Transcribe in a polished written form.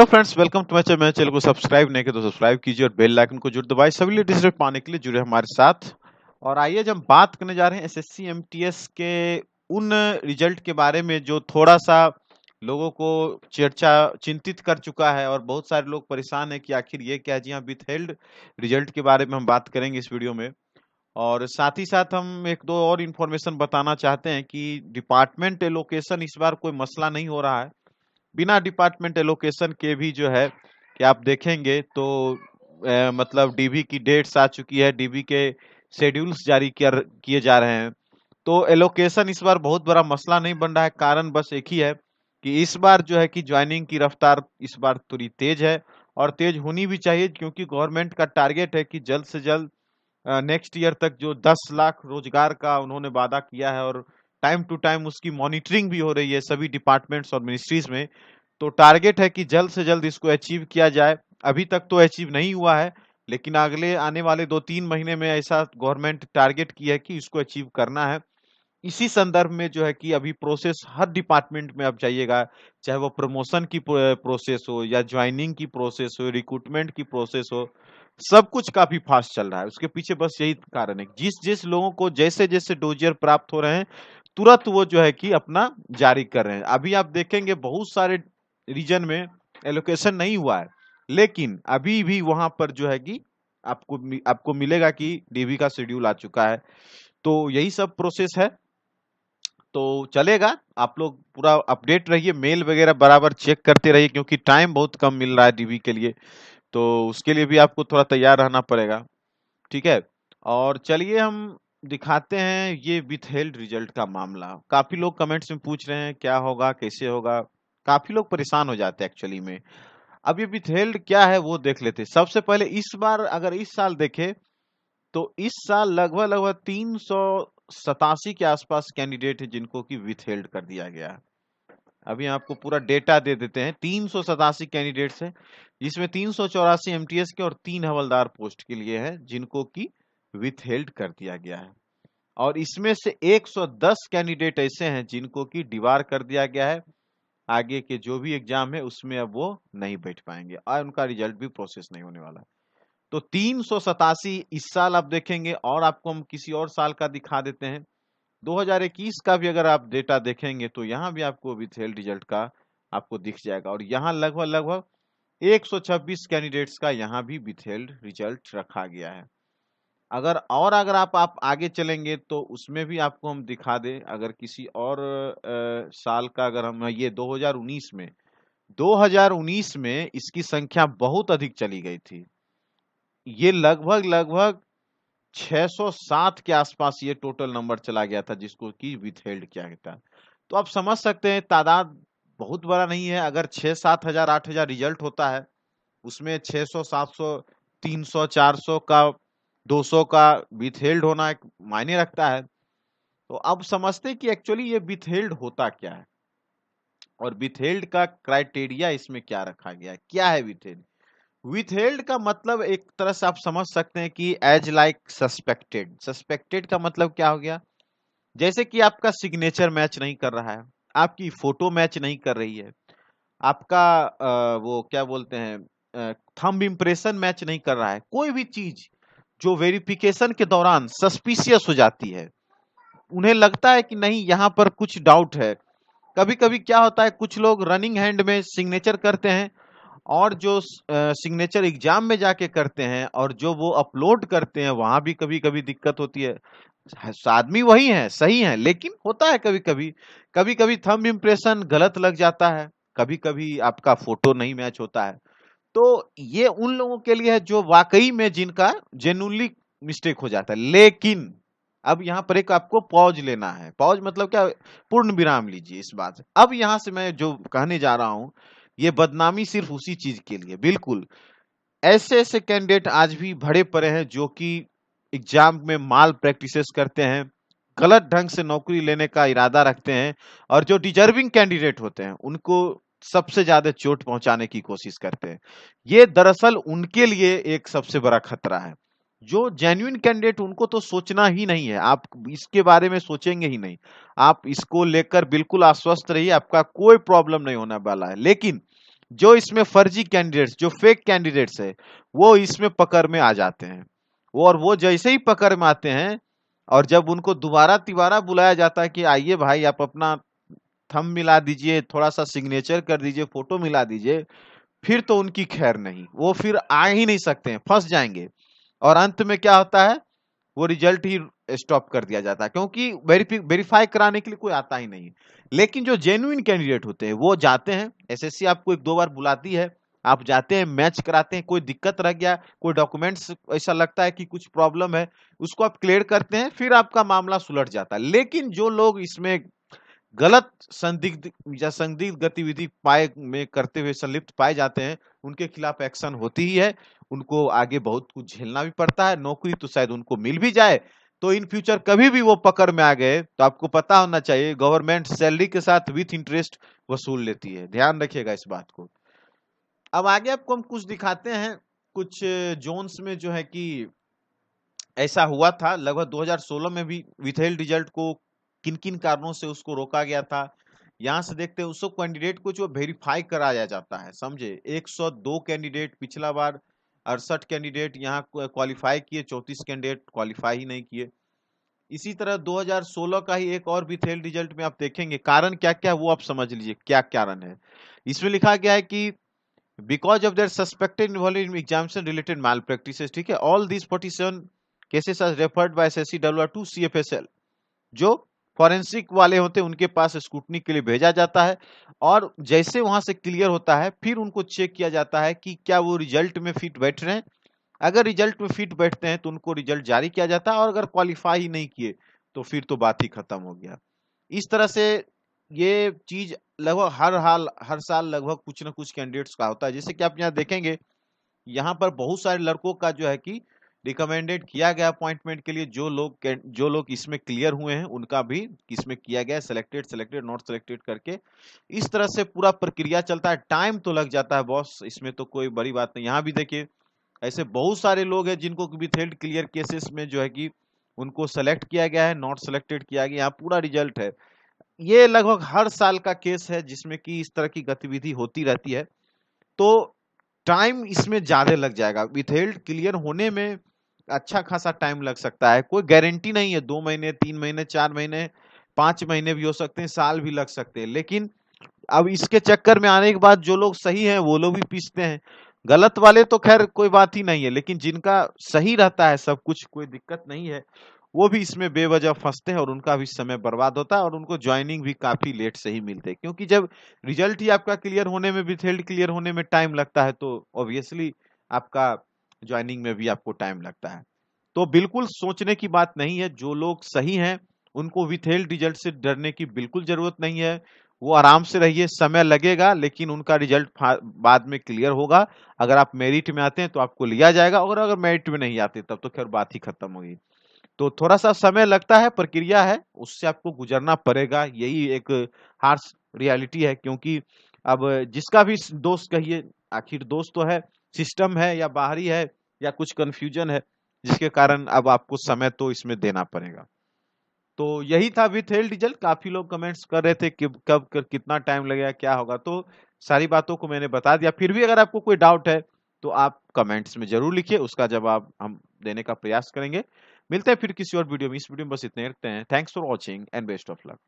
Hello friends, welcome to my channel. मेरे channel को subscribe नहीं किया तो सब्सक्राइब कीजिए और बेल आइकन को जरूर दबाइए सभी लेटेस्ट अपडेट पाने के लिए जुड़े हमारे साथ। और आइए जब हम बात करने जा रहे हैं एसएससी एमटीएस के उन रिजल्ट के बारे में जो थोड़ा सा लोगों को चर्चा चिंतित कर चुका है और बहुत सारे लोग परेशान है कि आखिर ये क्या है। जी हाँ, विथहेल्ड रिजल्ट के बारे में हम बात करेंगे इस वीडियो में। और साथ ही साथ हम एक दो और इन्फॉर्मेशन बताना चाहते हैं कि डिपार्टमेंट एलोकेशन इस बार कोई मसला नहीं हो रहा है। बिना डिपार्टमेंट एलोकेशन के भी जो है कि आप देखेंगे तो मतलब डीबी की डेट्स आ चुकी है, डीबी के शेड्यूल्स जारी किए जा रहे हैं। तो एलोकेशन इस बार बहुत बड़ा मसला नहीं बन रहा है। कारण बस एक ही है कि इस बार जो है कि ज्वाइनिंग की रफ्तार इस बार थोड़ी तेज है और तेज होनी भी चाहिए, क्योंकि गवर्नमेंट का टारगेट है कि जल्द से जल्द नेक्स्ट ईयर तक जो 10 लाख रोजगार का उन्होंने वादा किया है और टाइम टू टाइम उसकी मॉनिटरिंग भी हो रही है सभी डिपार्टमेंट्स और मिनिस्ट्रीज में। तो टारगेट है कि जल्द से जल्द इसको अचीव किया जाए। अभी तक तो अचीव नहीं हुआ है, लेकिन अगले आने वाले 2-3 महीने में ऐसा गवर्नमेंट टारगेट की है कि इसको अचीव करना है। इसी संदर्भ में जो है कि अभी प्रोसेस हर डिपार्टमेंट में आप जाइएगा, चाहे वो प्रमोशन की प्रोसेस हो या ज्वाइनिंग की प्रोसेस हो, रिक्रूटमेंट की प्रोसेस हो, सब कुछ काफी फास्ट चल रहा है। उसके पीछे बस यही कारण है, जिस जिस लोगों को जैसे जैसे डोजियर प्राप्त हो रहे हैं तुरंत वो जो है कि अपना जारी कर रहे हैं। अभी आप देखेंगे बहुत सारे रीजन में एलोकेशन नहीं हुआ है, लेकिन अभी भी वहां पर जो है कि आपको मिलेगा कि डीबी का शेड्यूल आ चुका है। तो यही सब प्रोसेस है। तो चलेगा, आप लोग पूरा अपडेट रहिए, मेल वगैरह बराबर चेक करते रहिए, क्योंकि टाइम बहुत कम मिल रहा है डीबी के लिए। तो उसके लिए भी आपको थोड़ा तैयार रहना पड़ेगा। ठीक है। और चलिए हम दिखाते हैं ये विथहेल्ड रिजल्ट का मामला। काफी लोग कमेंट्स में पूछ रहे हैं क्या होगा, कैसे होगा। काफी लोग परेशान हो जाते हैं एक्चुअली में। अब ये विथहेल्ड क्या है वो देख लेते हैं। सबसे पहले इस बार अगर इस साल देखें तो इस साल लगभग लगभग 387 के आसपास कैंडिडेट है जिनको कि विथहेल्ड कर दिया गया है। अभी आपको पूरा डेटा दे देते हैं। 387 कैंडिडेट्स हैं, जिसमें 384 एमटीएस के और 3 हवलदार पोस्ट के लिए है जिनको कि विथहेल्ड कर दिया गया है। और इसमें से 110 कैंडिडेट ऐसे हैं जिनको कि डिबार कर दिया गया है। आगे के जो भी एग्जाम है उसमें अब वो नहीं बैठ पाएंगे और उनका रिजल्ट भी प्रोसेस नहीं होने वाला है। तो 387 इस साल आप देखेंगे। और आपको हम किसी और साल का दिखा देते हैं। 2021 का भी अगर आप डेटा देखेंगे तो यहाँ भी आपको विथहेल्ड रिजल्ट का आपको दिख जाएगा। और यहाँ लगभग लगभग 126 कैंडिडेट्स का यहाँ भी विथहेल्ड रिजल्ट रखा गया है। अगर आप आगे चलेंगे तो उसमें भी आपको हम दिखा दें। अगर किसी और साल का अगर हम ये 2019 में इसकी संख्या बहुत अधिक चली गई थी। ये लगभग लगभग 607 के आसपास ये टोटल नंबर चला गया था जिसको कि विथहेल्ड किया गया था। तो आप समझ सकते हैं तादाद बहुत बड़ा नहीं है। अगर 6-7 हजार 8 हजार रिजल्ट होता है, उसमें 600 700 300 400 का 200 का विथहेल्ड होना एक मायने रखता है। तो अब समझते हैं कि एक्चुअली ये विथहेल्ड होता क्या है और विथहेल्ड का क्राइटेरिया इसमें क्या रखा गया है। क्या है विथहेल्ड? विथहेल्ड का मतलब एक तरह से आप समझ सकते हैं कि एज लाइक सस्पेक्टेड। सस्पेक्टेड का मतलब क्या हो गया? जैसे कि आपका सिग्नेचर मैच नहीं कर रहा है, आपकी फोटो मैच नहीं कर रही है, आपका वो क्या बोलते हैं थंब इम्प्रेशन मैच नहीं कर रहा है। कोई भी चीज जो वेरिफिकेशन के दौरान सस्पिशियस हो जाती है, उन्हें लगता है कि नहीं यहाँ पर कुछ डाउट है। कभी कभी क्या होता है, कुछ लोग रनिंग हैंड में सिग्नेचर करते हैं और जो सिग्नेचर एग्जाम में जाके करते हैं और जो वो अपलोड करते हैं वहां भी कभी कभी दिक्कत होती है। आदमी वही है, सही है, लेकिन होता है कभी कभी थंब इम्प्रेशन गलत लग जाता है, कभी कभी आपका फोटो नहीं मैच होता है। तो ये उन लोगों के लिए है जो वाकई में जिनका जेन्युइनली मिस्टेक हो जाता है। लेकिन अब यहाँ पर एक आपको पॉज लेना है। पॉज मतलब क्या? पूर्ण विराम लीजिए इस बात से। अब यहाँ से मैं जो कहने जा रहा हूँ, ये बदनामी सिर्फ उसी चीज के लिए। बिल्कुल ऐसे ऐसे कैंडिडेट आज भी भरे पड़े हैं जो कि एग्जाम में माल प्रैक्टिसेस करते हैं, गलत ढंग से नौकरी लेने का इरादा रखते हैं, और जो डिजर्विंग कैंडिडेट होते हैं उनको सबसे ज्यादा चोट पहुंचाने की कोशिश करते हैं। ये दरअसल उनके लिए एक सबसे बड़ा खतरा है। जो जेन्युइन कैंडिडेट उनको तो सोचना ही नहीं है, आप इसके बारे में सोचेंगे ही नहीं। आप इसको लेकर बिल्कुल आश्वस्त रहिए, आपका कोई प्रॉब्लम नहीं होने वाला है। लेकिन जो इसमें फर्जी कैंडिडेट्स, जो फेक कैंडिडेट्स है, वो इसमें पकड़ में आ जाते हैं। और वो जैसे ही पकड़ में आते हैं और जब उनको दोबारा तिबारा बुलाया जाता है कि आइए भाई आप अपना थंब मिला दीजिए, थोड़ा सा सिग्नेचर कर दीजिए, फोटो मिला दीजिए, फिर तो उनकी खैर नहीं, वो फिर आ ही नहीं सकते हैं, फंस जाएंगे। और अंत में क्या होता है, वो रिजल्ट ही स्टॉप कर दिया जाता है, क्योंकि वेरीफाई कराने के लिए कोई आता ही नहीं। लेकिन जो जेन्युइन कैंडिडेट होते हैं वो जाते हैं, एसएससी आपको एक दो बार बुलाती है, आप जाते हैं, मैच कराते हैं, कोई दिक्कत रह गया, कोई डॉक्यूमेंट्स ऐसा लगता है कि कुछ प्रॉब्लम है, उसको आप क्लियर करते हैं, फिर आपका मामला सुलझ जाता है। लेकिन जो लोग इसमें गलत संदिग्ध या संदिग्ध गतिविधि पाए में करते हुए संलिप्त पाए जाते हैं, उनके खिलाफ एक्शन होती ही है, उनको आगे बहुत कुछ झेलना भी पड़ता है। नौकरी तो शायद उनको मिल भी जाए, तो इन फ्यूचर कभी भी वो पकड़ में आ गए तो आपको पता होना चाहिए गवर्नमेंट सैलरी के साथ विथ इंटरेस्ट वसूल लेती है, ध्यान रखिएगा इस बात को। अब आगे आपको हम कुछ दिखाते हैं, कुछ जोन्स में जो है कि ऐसा हुआ था, लगभग 2016 में भी विथहेल्ड रिजल्ट को किन किन कारणों से उसको रोका गया था। यहाँ से देखते हैं उस कैंडिडेट को जो वेरीफाई कराया जाता है, समझे, 102 कैंडिडेट, पिछला बार 68 कैंडिडेट यहाँ क्वालिफाई किए, 34 कैंडिडेट क्वालिफाई ही नहीं किए। इसी तरह 2016 का ही एक और विथहेल्ड रिजल्ट में आप देखेंगे, कारण क्या क्या वो आप समझ लीजिए क्या कारण है। इसमें लिखा गया है कि because of their suspected involvement in examination related malpractices, ठीक है, all these 47 cases are referred by SSCWR to CFSL, जो फॉरेंसिक वाले होते हैं उनके पास स्क्रूटनी के लिए भेजा जाता है, और जैसे वहां से क्लियर होता है फिर उनको चेक किया जाता है कि क्या वो रिजल्ट में फिट बैठ रहे हैं। अगर रिजल्ट में फिट बैठते हैं तो उनको रिजल्ट जारी किया जाता है, और अगर क्वालिफाई ही नहीं किए तो फिर तो बात ही खत्म हो गया। इस तरह से ये चीज लगभग हर साल लगभग कुछ ना कुछ कैंडिडेट्स का होता है। जैसे कि आप यहाँ देखेंगे, यहाँ पर बहुत सारे लड़कों का जो है कि रिकमेंडेड किया गया अपॉइंटमेंट के लिए, जो लोग इसमें क्लियर हुए हैं उनका भी इसमें किया गया, सेलेक्टेड सेलेक्टेड नॉट सेलेक्टेड करके। इस तरह से पूरा प्रक्रिया चलता है, टाइम तो लग जाता है बॉस, इसमें तो कोई बड़ी बात नहीं। यहाँ भी देखिए ऐसे बहुत सारे लोग हैं जिनको विथहेल्ड क्लियर केसेस में जो है कि उनको सेलेक्ट किया गया है, नॉट सेलेक्टेड किया गया, यहाँ पूरा रिजल्ट है। ये लगभग हर साल का केस है जिसमें कि इस तरह की गतिविधि होती रहती है, तो टाइम इसमें ज्यादा लग जाएगा। विथहेल्ड क्लियर होने में अच्छा खासा टाइम लग सकता है, कोई गारंटी नहीं है, 2 महीने 3 महीने 4 महीने 5 महीने भी हो सकते हैं, साल भी लग सकते हैं। लेकिन अब इसके चक्कर में आने के बाद जो लोग सही हैं वो लोग भी पीसते हैं, गलत वाले तो खैर कोई बात ही नहीं है, लेकिन जिनका सही रहता है सब कुछ, कोई दिक्कत नहीं है, वो भी इसमें बेवजह फंसते हैं और उनका भी समय बर्बाद होता है, और उनको ज्वाइनिंग भी काफी लेट से ही मिलते हैं, क्योंकि जब रिजल्ट ही आपका क्लियर होने में, विथहेल्ड क्लियर होने में टाइम लगता है तो ऑब्वियसली आपका ज्वाइनिंग में भी आपको टाइम लगता है। तो बिल्कुल सोचने की बात नहीं है, जो लोग सही हैं उनको विथहेल्ड रिजल्ट से डरने की बिल्कुल जरूरत नहीं है, वो आराम से रहिए, समय लगेगा लेकिन उनका रिजल्ट बाद में क्लियर होगा। अगर आप मेरिट में आते हैं तो आपको लिया जाएगा, और अगर मेरिट में नहीं आते तब तो खैर बात ही खत्म होगी। तो थोड़ा सा समय लगता है, प्रक्रिया है, उससे आपको गुजरना पड़ेगा, यही एक हार्श रियलिटी है। क्योंकि अब जिसका भी दोस्त कहिए, आखिर दोस्त तो है, सिस्टम है या बाहरी है या कुछ कंफ्यूजन है, जिसके कारण अब आपको समय तो इसमें देना पड़ेगा। तो यही था विथ हेल्थ रिजल्ट। काफी लोग कमेंट्स कर रहे थे कि कितना टाइम लगेगा, क्या होगा, तो सारी बातों को मैंने बता दिया। फिर भी अगर आपको कोई डाउट है तो आप कमेंट्स में जरूर लिखिए, उसका जवाब हम देने का प्रयास करेंगे। मिलते हैं फिर किसी और वीडियो में। इस वीडियो में बस इतने रखते हैं। Thanks for watching and best of luck.